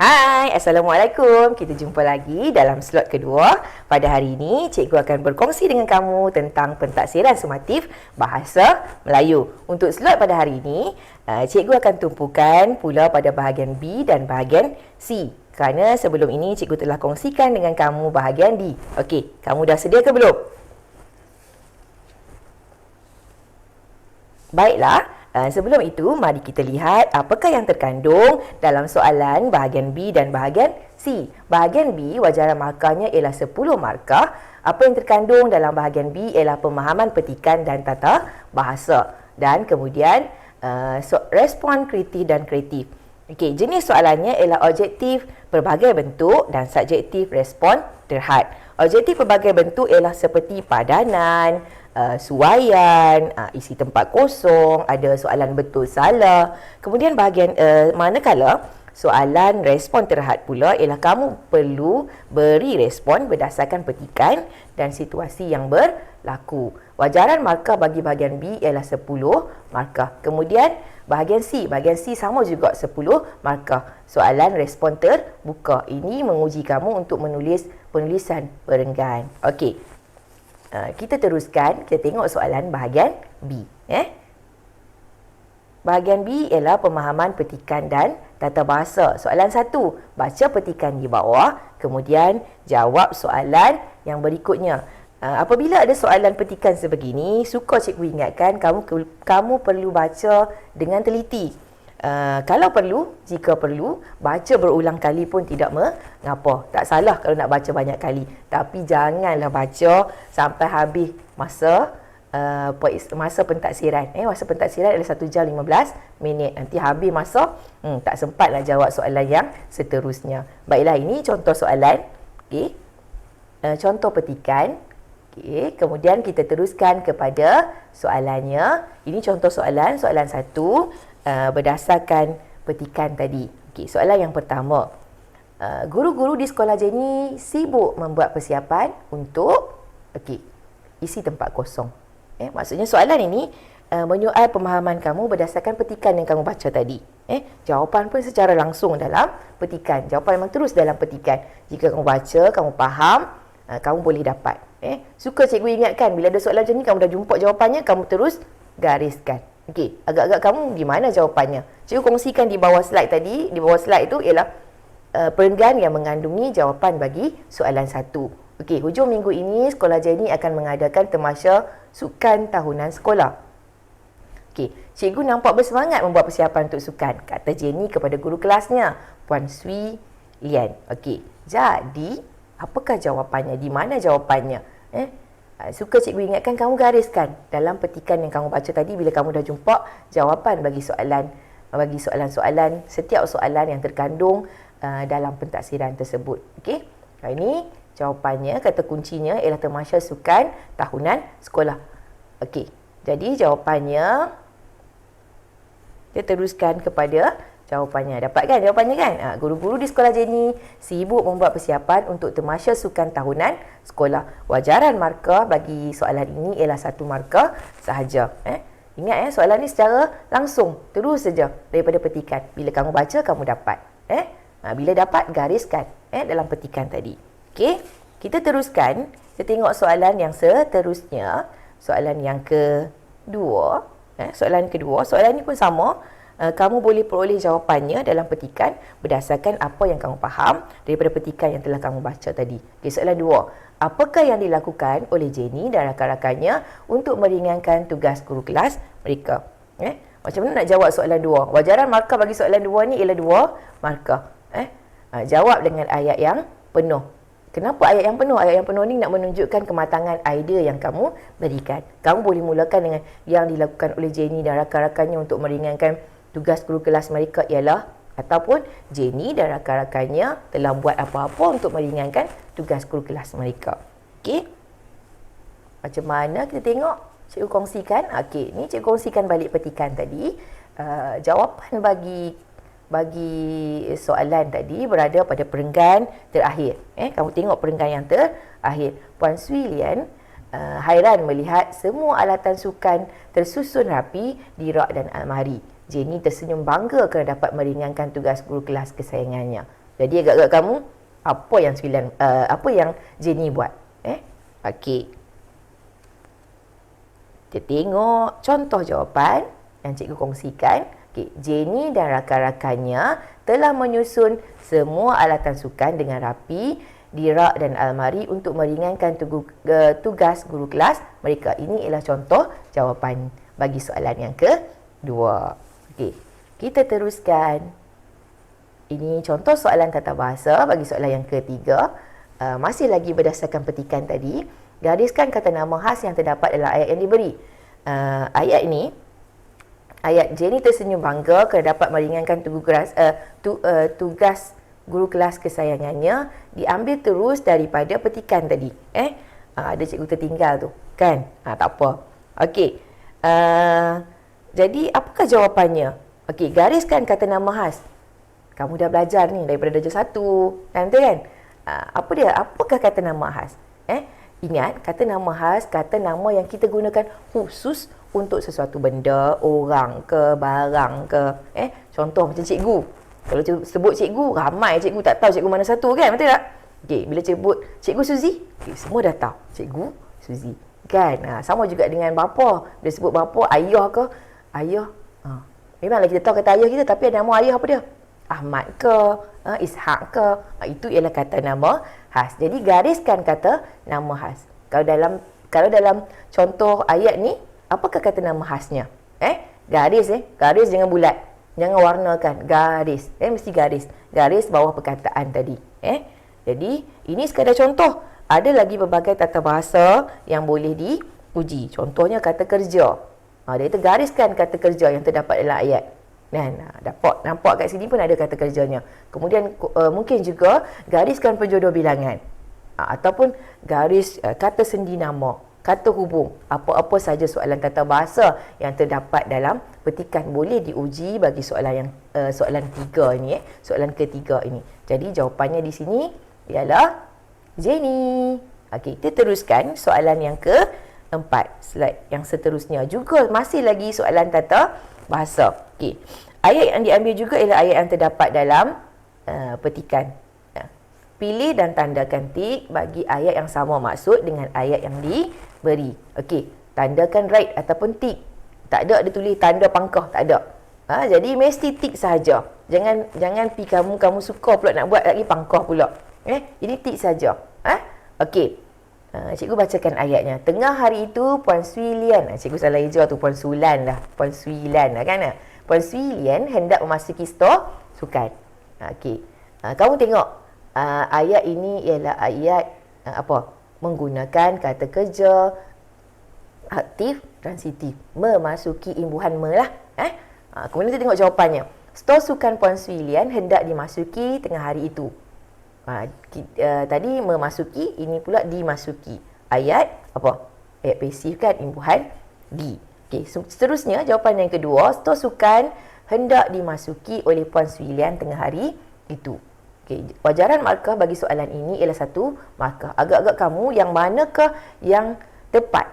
Hai, Assalamualaikum. Kita jumpa lagi dalam slot kedua. Pada hari ini, cikgu akan berkongsi dengan kamu tentang pentaksiran sumatif bahasa Melayu. Untuk slot pada hari ini, cikgu akan tumpukan pula pada bahagian B dan bahagian C. Kerana sebelum ini, cikgu telah kongsikan dengan kamu bahagian D. Okey, kamu dah sedia ke belum? Baiklah. Sebelum itu, mari kita lihat apakah yang terkandung dalam soalan bahagian B dan bahagian C. Bahagian B, wajaran markahnya ialah 10 markah. Apa yang terkandung dalam bahagian B ialah pemahaman petikan dan tata bahasa. Dan kemudian, respon kritis dan kreatif. Okey, jenis soalannya ialah objektif pelbagai bentuk dan subjektif respon terhad. Objektif pelbagai bentuk ialah seperti padanan, suaian, isi tempat kosong, ada soalan betul salah. Kemudian bahagian manakala soalan respon terhad pula ialah kamu perlu beri respon berdasarkan petikan dan situasi yang berlaku. Wajaran markah bagi bahagian B ialah 10 markah. Kemudian bahagian C sama juga 10 markah. Soalan respon terbuka. Ini menguji kamu untuk menulis penulisan perenggan. Okey. Kita teruskan, kita tengok soalan bahagian B. Bahagian B ialah pemahaman petikan dan tata bahasa. Soalan 1, baca petikan di bawah, kemudian jawab soalan yang berikutnya. Apabila ada soalan petikan sebegini, suka cikgu ingatkan kamu perlu baca dengan teliti. Kalau perlu, jika perlu, baca berulang kali pun tidak mengapa. Tak salah kalau nak baca banyak kali. Tapi janganlah baca sampai habis masa pentaksiran. Masa pentaksiran adalah 1 jam 15 minit. Nanti habis masa, tak sempat nak jawab soalan yang seterusnya. Baiklah, ini contoh soalan. Okay. Contoh petikan. Okay. Kemudian kita teruskan kepada soalannya. Ini contoh soalan 1. Berdasarkan petikan tadi. Okey, soalan yang pertama. Guru-guru di sekolah Jenny sibuk membuat persiapan untuk isi tempat kosong. Maksudnya soalan ini menyoal pemahaman kamu berdasarkan petikan yang kamu baca tadi. Jawapan pun secara langsung dalam petikan. Jawapan memang terus dalam petikan. Jika kamu baca, kamu faham, kamu boleh dapat. Suka cikgu ingatkan, bila ada soalan macam ni, kamu dah jumpa jawapannya, kamu terus gariskan. Okey, agak-agak kamu gimana jawapannya? Cikgu kongsikan di bawah slide tadi. Di bawah slide itu ialah perenggan yang mengandungi jawapan bagi soalan 1. Okey, hujung minggu ini Sekolah Jenny akan mengadakan temasya sukan tahunan sekolah. Okey, cikgu nampak bersemangat membuat persiapan untuk sukan, kata Jenny kepada guru kelasnya, Puan Sui Lian. Okey, jadi apakah jawapannya? Di mana jawapannya? Suka cikgu ingatkan kamu gariskan dalam petikan yang kamu baca tadi bila kamu dah jumpa jawapan bagi soalan-soalan, setiap soalan yang terkandung dalam pentaksiran tersebut. Okey. Ini jawapannya, kata kuncinya ialah temasya sukan tahunan sekolah. Okey. Jadi jawapannya, kita teruskan kepada jawapannya. Dapat kan jawapannya kan? Guru-guru di sekolah Jenny sibuk membuat persiapan untuk temasya sukan tahunan sekolah. Wajaran markah bagi soalan ini ialah 1 markah sahaja. Ingat soalan ni secara langsung, terus saja daripada petikan. Bila kamu baca, kamu dapat. Bila dapat, gariskan dalam petikan tadi. Okey, kita teruskan. Kita tengok soalan yang seterusnya. Soalan yang kedua. Soalan kedua, soalan ni pun sama. Kamu boleh peroleh jawapannya dalam petikan berdasarkan apa yang kamu faham daripada petikan yang telah kamu baca tadi. Okay, soalan 2. Apakah yang dilakukan oleh Jenny dan rakan-rakannya untuk meringankan tugas guru kelas mereka? Macam mana nak jawab soalan 2? Wajaran markah bagi soalan 2 ni ialah 2 markah. Jawab dengan ayat yang penuh. Kenapa ayat yang penuh? Ayat yang penuh ni nak menunjukkan kematangan idea yang kamu berikan. Kamu boleh mulakan dengan yang dilakukan oleh Jenny dan rakan-rakannya untuk meringankan tugas guru kelas mereka ialah, ataupun Jenny dan rakan-rakannya telah buat apa-apa untuk meringankan tugas guru kelas mereka. Okey. Macam mana kita tengok? Cikgu kongsikan. Okey, ni cikgu kongsikan balik petikan tadi. Jawapan bagi soalan tadi berada pada perenggan terakhir. Kamu tengok perenggan yang terakhir. Puan Sui Lian hairan melihat semua alatan sukan tersusun rapi di rak dan almari. Jenny tersenyum bangga kerana dapat meringankan tugas guru kelas kesayangannya. Jadi agak-agak kamu, apa yang Jenny buat? Okey. Kita tengok contoh jawapan yang cikgu kongsikan. Okay. Jenny dan rakan-rakannya telah menyusun semua alatan sukan dengan rapi di rak dan almari untuk meringankan tugas guru kelas mereka. Ini ialah contoh jawapan bagi soalan yang kedua. Okey. Kita teruskan. Ini contoh soalan tata bahasa bagi soalan yang ketiga. Masih lagi berdasarkan petikan tadi. Gariskan kata nama khas yang terdapat dalam ayat yang diberi. Ayat ini, ayat Jenny tersenyum bangga kerana dapat meringankan tugas guru kelas kesayangannya, diambil terus daripada petikan tadi. Ada cikgu tertinggal tu, kan? Tak apa. Okey. Jadi, apakah jawapannya? Okey, gariskan kata nama khas. Kamu dah belajar ni daripada darjah 1. Nanti kan? Apa dia? Apakah kata nama khas? Ingat, kata nama khas, kata nama yang kita gunakan khusus untuk sesuatu benda, orang ke, barang ke. Contoh macam cikgu. Kalau sebut cikgu, ramai cikgu tak tahu cikgu mana satu, kan? Betul tak? Okey, bila sebut cikgu Suzy, semua dah tahu cikgu Suzy. Kan? Sama juga dengan bapa. Bila sebut bapa, ayah ke, ayah. Memanglah kita tahu kata ayah kita, tapi ada nama ayah apa dia? Ahmad ke, Ishak ke. Itu ialah kata nama khas. Jadi gariskan kata nama khas. Kalau dalam contoh ayat ni, apakah kata nama khasnya? Garis garis jangan bulat. Jangan warnakan, garis. Mesti garis. Garis bawah perkataan tadi. Jadi ini sekadar contoh. Ada lagi berbagai tata bahasa yang boleh diuji. Contohnya kata kerja. Dia kata gariskan kata kerja yang terdapat dalam ayat. Nampak kat sini pun ada kata kerjanya. Kemudian mungkin juga gariskan penjodoh bilangan. Ataupun garis kata sendi nama, kata hubung. Apa-apa saja soalan tata bahasa yang terdapat dalam petikan boleh diuji bagi soalan ketiga ini. Soalan ketiga ini. Jadi jawapannya di sini ialah Jenny. Okey, kita teruskan soalan yang keempat. Slide yang seterusnya juga masih lagi soalan tata bahasa. Okey. Ayat yang diambil juga ialah ayat yang terdapat dalam petikan. Pilih dan tandakan tik bagi ayat yang sama maksud dengan ayat yang diberi. Okey, tandakan right ataupun tik. Tak ada tulis tanda pangkah, tak ada. Jadi mesti tik saja. Jangan pi kamu suka pula nak buat lagi pangkah pula. Ini tik saja. Okey. Cikgu bacakan ayatnya. Tengah hari itu Puan Sui Lian. Cikgu salah hijau tu, Puan Sulan lah. Puan Sui Lian lah kan? Puan Sui Lian hendak memasuki stor sukan. Okey. Kamu tengok. Ayat ini ialah ayat menggunakan kata kerja aktif transitif. Memasuki imbuhan lah. Kemudian kita tengok jawapannya. Stor sukan Puan Sui Lian hendak dimasuki tengah hari itu. Tadi memasuki, ini pula dimasuki. Ayat ayat pasif kan, imbuhan di. Okey, seterusnya jawapan yang kedua, stor sukan hendak dimasuki oleh Puan Sui Lian tengah hari itu. Okey, wajaran markah bagi soalan ini ialah 1 markah. Agak-agak kamu yang manakah yang tepat?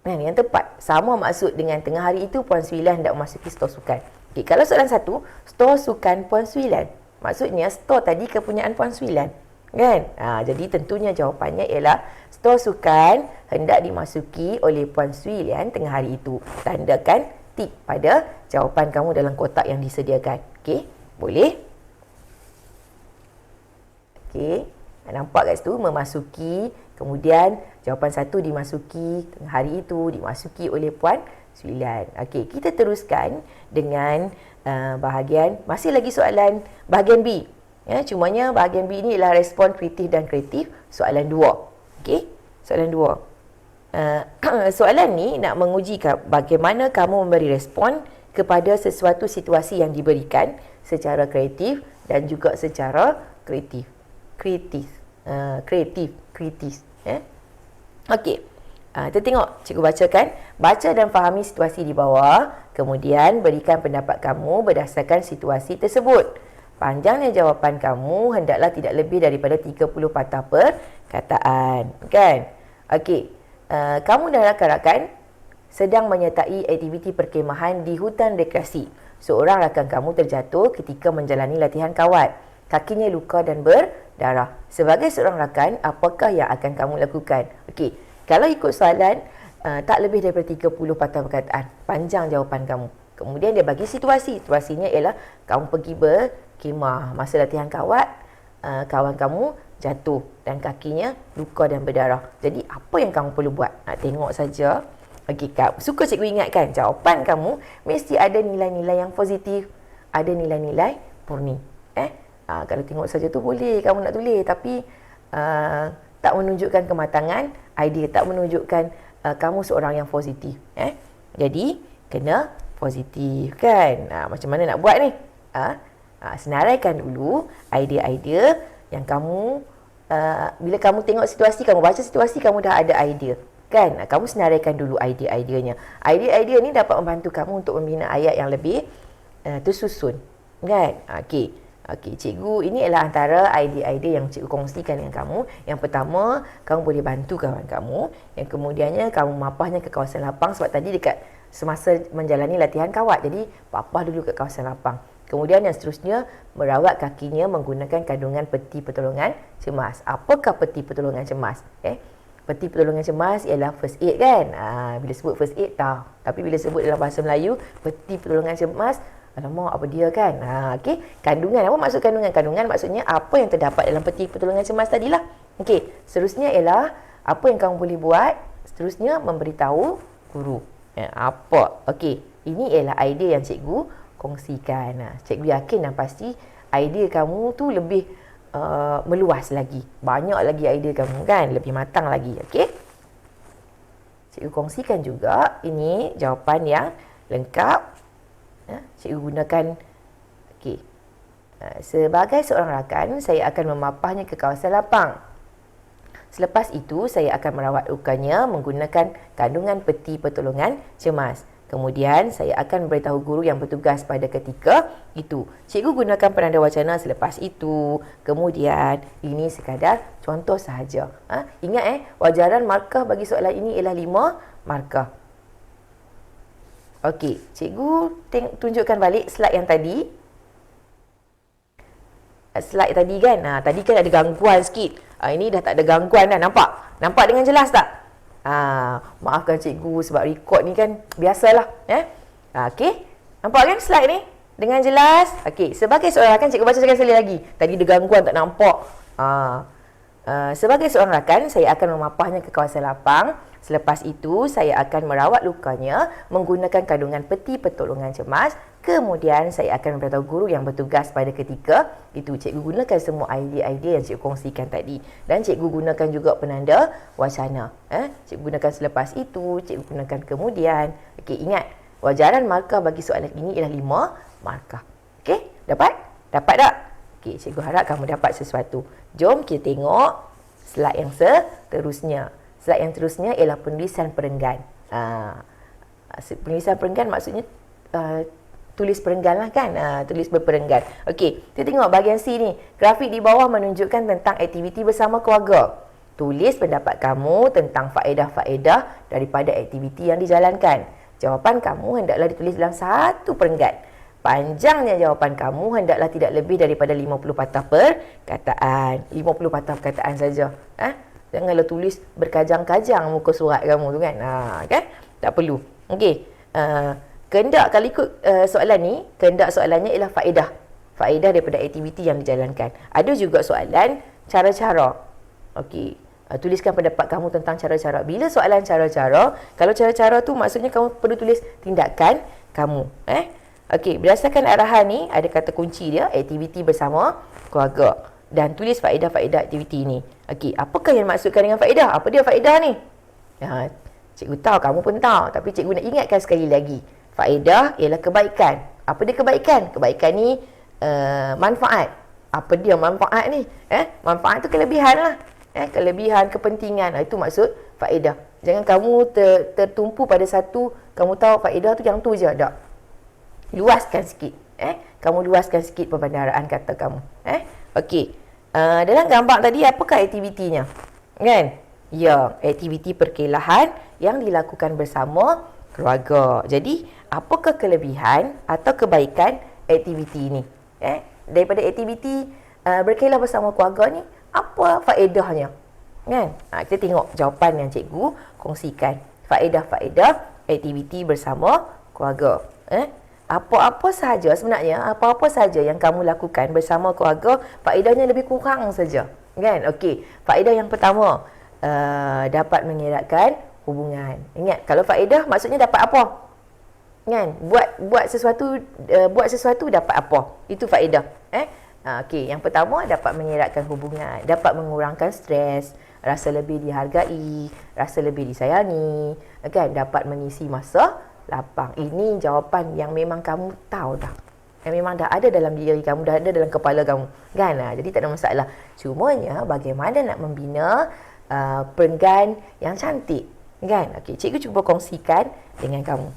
Yang tepat sama maksud dengan tengah hari itu Puan Sui Lian hendak memasuki stor sukan. Okey, kalau soalan 1, stor sukan Puan Sui Lian. Maksudnya stor tadi kepunyaan Puan Sui Lian. Kan? Jadi tentunya jawapannya ialah stor sukan hendak dimasuki oleh Puan Sui Lian tengah hari itu. Tandakan tik pada jawapan kamu dalam kotak yang disediakan. Okey, boleh? Okey, nampak kat situ memasuki, kemudian jawapan 1 dimasuki tengah hari itu, dimasuki oleh Puan Sui Lian. Okey, kita teruskan dengan bahagian, masih lagi soalan bahagian B. Cumanya bahagian B ini ialah respon kritif dan kreatif soalan 2. Okey, soalan 2. Soalan ni nak menguji bagaimana kamu memberi respon kepada sesuatu situasi yang diberikan secara kreatif dan juga secara kritis. Okey. Kita tengok, cikgu bacakan. Baca dan fahami situasi di bawah, kemudian berikan pendapat kamu berdasarkan situasi tersebut. Panjangnya jawapan kamu hendaklah tidak lebih daripada 30 patah perkataan. Kan? Okey. Kamu dan rakan-rakan sedang menyertai aktiviti perkemahan di hutan rekreasi. Seorang rakan kamu terjatuh ketika menjalani latihan kawat. Kakinya luka dan berdarah. Sebagai seorang rakan, apakah yang akan kamu lakukan? Okey, kalau ikut soalan, tak lebih daripada 30 patah perkataan. Panjang jawapan kamu. Kemudian dia bagi situasi. Situasinya ialah kamu pergi berkhemah. Masa latihan kawat, kawan kamu jatuh dan kakinya luka dan berdarah. Jadi apa yang kamu perlu buat? Nak tengok saja. Okey, suka cikgu ingatkan, jawapan kamu mesti ada nilai-nilai yang positif, ada nilai-nilai murni. Kalau tengok saja tu boleh kamu nak tulis, tapi tak menunjukkan kematangan, idea tak menunjukkan kamu seorang yang positif. Jadi kena positif kan. Macam mana nak buat ni? Senaraikan dulu idea-idea yang kamu bila kamu tengok situasi, kamu baca situasi, kamu dah ada idea kan. Kamu senaraikan dulu idea-ideanya. Idea-idea ni dapat membantu kamu untuk membina ayat yang lebih tersusun kan. Okey, cikgu, ini adalah antara idea-idea yang cikgu kongsikan dengan kamu. Yang pertama, kamu boleh bantu kawan kamu. Yang kemudiannya, kamu mapahnya ke kawasan lapang. Sebab tadi dekat semasa menjalani latihan kawat. Jadi, papah dulu ke kawasan lapang. Kemudian yang seterusnya, merawat kakinya menggunakan kandungan peti pertolongan cemas. Apakah peti pertolongan cemas? Peti pertolongan cemas ialah first aid kan. Bila sebut first aid, tahu. Tapi bila sebut dalam bahasa Melayu, peti pertolongan cemas, alamak, apa dia kan? Okey, kandungan. Apa maksud kandungan? Kandungan maksudnya apa yang terdapat dalam peti pertolongan cemas tadilah. Okey, seterusnya ialah apa yang kamu boleh buat. Seterusnya memberitahu guru. Apa? Okey, ini ialah idea yang cikgu kongsikan. Cikgu yakin dan pasti idea kamu tu lebih meluas lagi. Banyak lagi idea kamu kan, lebih matang lagi. Okey. Cikgu kongsikan juga ini jawapan yang lengkap. Cikgu gunakan sebagai seorang rakan, saya akan memapahnya ke kawasan lapang. Selepas itu, saya akan merawat lukanya menggunakan kandungan peti pertolongan cemas. Kemudian, saya akan memberitahu guru yang bertugas pada ketika itu. Cikgu gunakan penanda wacana selepas itu. Kemudian, ini sekadar contoh sahaja. Ingat wajaran markah bagi soalan ini ialah 5 markah. Okey, cikgu tunjukkan balik slide yang tadi. Slide tadi kan, tadi kan ada gangguan sikit. Ini dah tak ada gangguan dah, nampak? Nampak dengan jelas tak? Maafkan cikgu sebab rekod ni kan biasalah. Okey, nampak kan slide ni? Dengan jelas. Okey, sebagai seorang rakan, cikgu baca sekali lagi. Tadi ada gangguan tak nampak. Sebagai seorang rakan, saya akan memapahnya ke kawasan lapang. Selepas itu, saya akan merawat lukanya menggunakan kandungan peti pertolongan cemas. Kemudian, saya akan memberitahu guru yang bertugas pada ketika itu. Cikgu gunakan semua idea-idea yang cikgu kongsikan tadi. Dan cikgu gunakan juga penanda wacana. Cikgu gunakan selepas itu, cikgu gunakan kemudian. Okey, ingat, wajaran markah bagi soalan ini ialah 5 markah. Okey, dapat? Dapat tak? Okey, cikgu harap kamu dapat sesuatu. Jom kita tengok slide yang seterusnya. Slide yang terusnya ialah penulisan perenggan. Penulisan perenggan maksudnya tulis perenggan lah kan. Tulis berperenggan. Okey, kita tengok bahagian C ni. Grafik di bawah menunjukkan tentang aktiviti bersama keluarga. Tulis pendapat kamu tentang faedah-faedah daripada aktiviti yang dijalankan. Jawapan kamu hendaklah ditulis dalam satu perenggan. Panjangnya jawapan kamu hendaklah tidak lebih daripada 50 patah perkataan. 50 patah perkataan saja. Janganlah tulis berkajang-kajang muka surat kamu tu kan. Kan? Tak perlu. Okey. Kehendak kalau ikut soalan ni, kehendak soalannya ialah faedah. Faedah daripada aktiviti yang dijalankan. Ada juga soalan cara-cara. Okey. Tuliskan pendapat kamu tentang cara-cara. Bila soalan cara-cara, kalau cara-cara tu maksudnya kamu perlu tulis tindakan kamu. Okey, berdasarkan arahan ni, ada kata kunci dia, aktiviti bersama keluarga. Dan tulis faedah-faedah aktiviti ini. Okey, apakah yang maksudkan dengan faedah? Apa dia faedah ni? Cikgu tahu, kamu pun tahu. Tapi cikgu nak ingatkan sekali lagi. Faedah ialah kebaikan. Apa dia kebaikan? Kebaikan ni manfaat. Apa dia manfaat ni? Manfaat tu kelebihan lah. Kelebihan, kepentingan. Itu maksud faedah. Jangan kamu tertumpu pada satu, kamu tahu faedah tu yang tu je. Tak. Luaskan sikit. Kamu luaskan sikit perbandaraan kata kamu. Okey. Dalam gambar tadi, apakah aktivitinya? Kan? Ya, aktiviti perkelahan yang dilakukan bersama keluarga. Jadi, apakah kelebihan atau kebaikan aktiviti ini? Daripada aktiviti berkelah bersama keluarga ni, apa faedahnya? Kan? Kita tengok jawapan yang cikgu kongsikan. Faedah-faedah aktiviti bersama keluarga. Apa-apa sahaja sebenarnya, apa-apa sahaja yang kamu lakukan bersama keluarga, faedahnya lebih kurang saja. Kan? Okey, faedah yang pertama, dapat mengeratkan hubungan. Ingat, kalau faedah maksudnya dapat apa? Kan? Buat sesuatu dapat apa? Itu faedah. Okey, yang pertama dapat mengeratkan hubungan, dapat mengurangkan stres, rasa lebih dihargai, rasa lebih disayangi, kan? Dapat mengisi masa lapang. Ini jawapan yang memang kamu tahu dah. Yang memang dah ada dalam diri kamu, dah ada dalam kepala kamu. Kan? Jadi tak ada masalah. Cumanya bagaimana nak membina perenggan yang cantik. Kan? Okey, cikgu cuba kongsikan dengan kamu.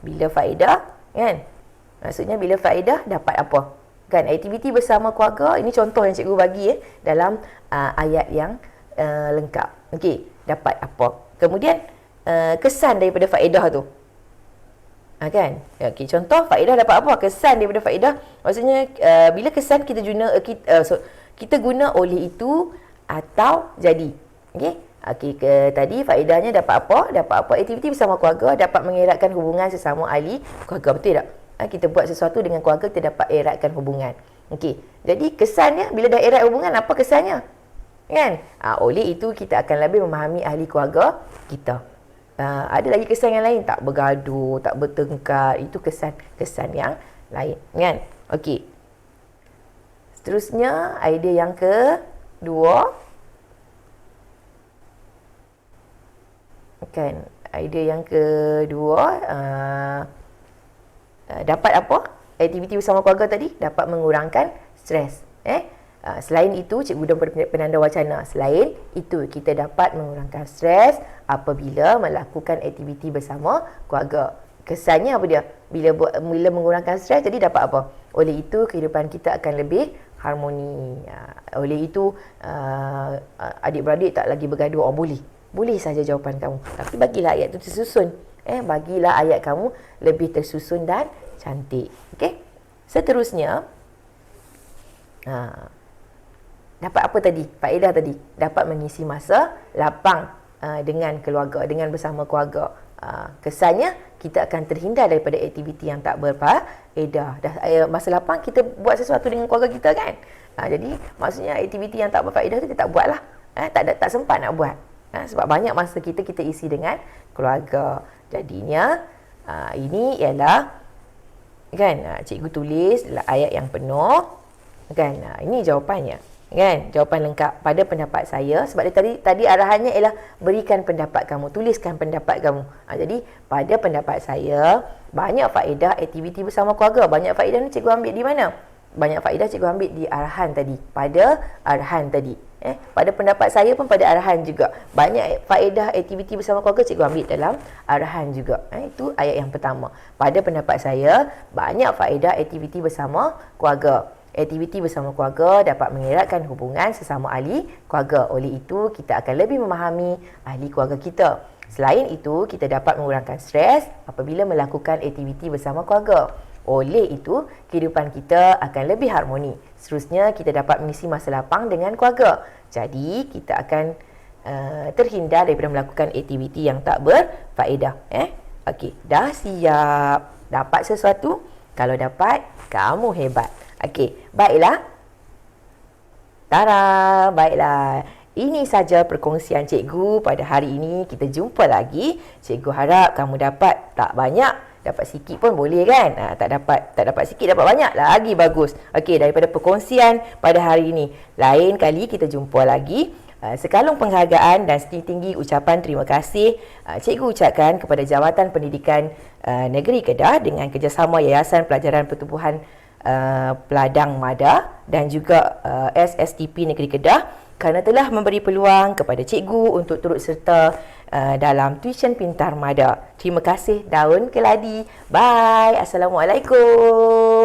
Bila faedah, kan? Maksudnya bila faedah dapat apa? Kan, aktiviti bersama keluarga, ini contoh yang cikgu bagi dalam ayat yang lengkap. Okey, dapat apa? Kemudian kesan daripada faedah tu. Kan? Okey, contoh faedah dapat apa? Kesan daripada faedah. Maksudnya bila kesan kita guna oleh itu atau jadi. Okey. Okey, tadi faedahnya dapat apa? Dapat apa? Aktiviti bersama keluarga dapat mengeratkan hubungan sesama ahli keluarga. Betul tak? Kita buat sesuatu dengan keluarga, kita dapat eratkan hubungan. Okey. Jadi kesannya, bila dah erat hubungan, apa kesannya? Kan? Oleh itu kita akan lebih memahami ahli keluarga kita. Ada lagi kesan yang lain, tak bergaduh, tak bertengkar. Itu kesan yang lain. Kan? Okey. Seterusnya, idea yang kedua. Kan, idea yang kedua, dapat apa? Aktiviti bersama keluarga tadi dapat mengurangkan stres. Selain itu, cikgu dah penanda wacana. Selain itu, kita dapat mengurangkan stres apabila melakukan aktiviti bersama keluarga. Kesannya apa dia? Bila mengurangkan stres, jadi dapat apa? Oleh itu, kehidupan kita akan lebih harmoni. Oleh itu, adik-beradik tak lagi bergaduh. Boleh saja jawapan kamu. Tapi bagilah ayat tu tersusun. Bagilah ayat kamu lebih tersusun dan cantik. Okey? Seterusnya, dapat apa tadi? Faedah tadi. Dapat mengisi masa lapang dengan keluarga, dengan bersama keluarga. Kesannya, kita akan terhindar daripada aktiviti yang tak berfaedah. Masa lapang, kita buat sesuatu dengan keluarga kita, kan? Jadi, maksudnya aktiviti yang tak berfaedah tu kita tak buat lah. Tak sempat nak buat. Sebab banyak masa kita isi dengan keluarga. Jadinya, ini ialah, kan, cikgu tulis ayat yang penuh. Kan, ini jawapannya. Kan, jawapan lengkap pada pendapat saya. Sebab tadi arahannya ialah berikan pendapat kamu, tuliskan pendapat kamu. Jadi, pada pendapat saya, banyak faedah aktiviti bersama keluarga. Banyak faedah ni cikgu ambil di mana? Banyak faedah cikgu ambil di arahan tadi. Pada arahan tadi. Pada pendapat saya pun pada arahan juga. Banyak faedah aktiviti bersama keluarga cikgu ambil dalam arahan juga. Itu ayat yang pertama. Pada pendapat saya, banyak faedah aktiviti bersama keluarga. Aktiviti bersama keluarga dapat mengeratkan hubungan sesama ahli keluarga. Oleh itu, kita akan lebih memahami ahli keluarga kita. Selain itu, kita dapat mengurangkan stres apabila melakukan aktiviti bersama keluarga. Oleh itu, kehidupan kita akan lebih harmoni. Seterusnya, kita dapat mengisi masa lapang dengan keluarga. Jadi, kita akan terhindar daripada melakukan aktiviti yang tak berfaedah. Okey, dah siap? Dapat sesuatu? Kalau dapat, kamu hebat. Okey, baiklah. Tara, baiklah. Ini saja perkongsian cikgu pada hari ini. Kita jumpa lagi. Cikgu harap kamu dapat tak banyak, dapat sikit pun boleh, kan? Tak dapat sikit, dapat banyak, lagi bagus. Okey, daripada perkongsian pada hari ini. Lain kali kita jumpa lagi. Sekalung penghargaan dan setinggi-tinggi ucapan terima kasih cikgu ucapkan kepada Jabatan Pendidikan Negeri Kedah dengan kerjasama Yayasan Pelajaran Pertubuhan Peladang Mada dan juga SSTP Negeri Kedah kerana telah memberi peluang kepada cikgu untuk turut serta dalam tuition pintar Mada. Terima kasih Daun Keladi. Bye. Assalamualaikum.